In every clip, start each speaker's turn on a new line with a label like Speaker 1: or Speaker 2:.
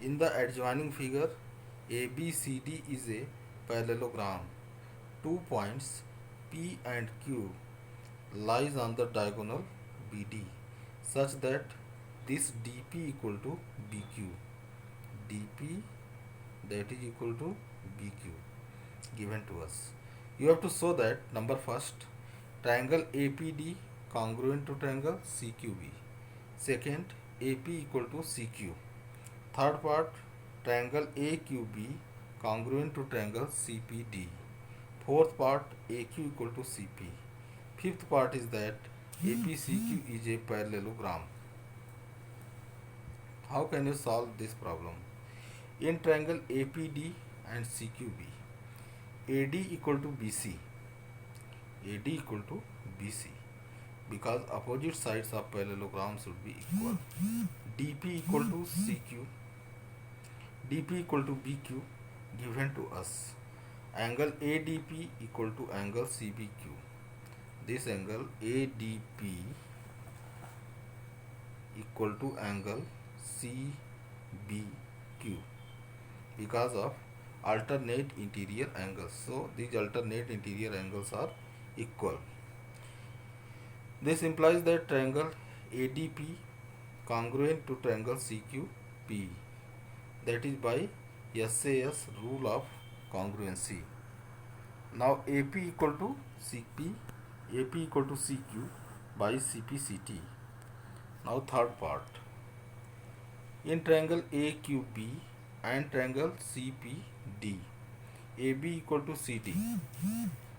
Speaker 1: In the adjoining figure, ABCD is a parallelogram. 2 points P and Q lies on the diagonal BD such that this DP equal to BQ. DP that is equal to BQ given to us. You have to show that number first, triangle APD congruent to triangle CQB. Second, AP equal to CQ. Third part, triangle AQB congruent to triangle CPD. Fourth part, AQ equal to CP. Fifth part is that APCQ is a parallelogram. How can you solve this problem? In triangle APD and CQB, AD equal to BC. AD equal to BC because opposite sides of parallelogram should be equal. DP equal to CQ. DP equal to BQ given to us. Angle ADP equal to angle CBQ. This angle ADP equal to angle CBQ because of alternate interior angles. So these alternate interior angles are equal. This implies that triangle ADP congruent to triangle CQP, that is by SAS rule of congruency. Now AP equal to CP, AP equal to CQ by CPCT. Now third part. In triangle AQB and triangle CPD, AB equal to CD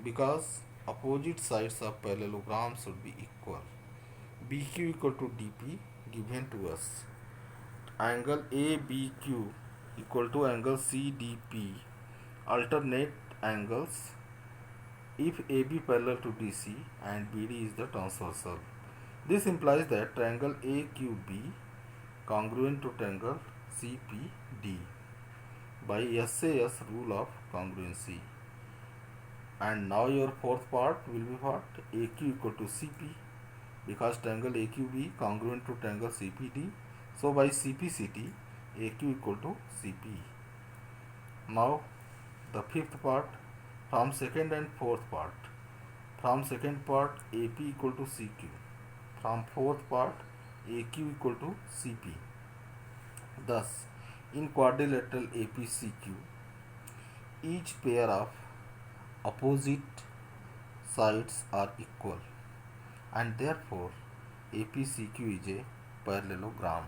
Speaker 1: because opposite sides of parallelogram should be equal. BQ equal to DP given to us. Angle ABQ equal to angle CDP, alternate angles if AB parallel to DC and BD is the transversal. This implies that triangle AQB congruent to triangle CPD by SAS rule of congruency. And now your fourth part will be what? AQ equal to CP because triangle AQB congruent to triangle CPD. So by CPCT, AQ equal to CP. Now the fifth part from second and fourth part. From second part AP equal to CQ. From fourth part AQ equal to CP. Thus in quadrilateral APCQ, each pair of opposite sides are equal and therefore APCQ is a parallelogram.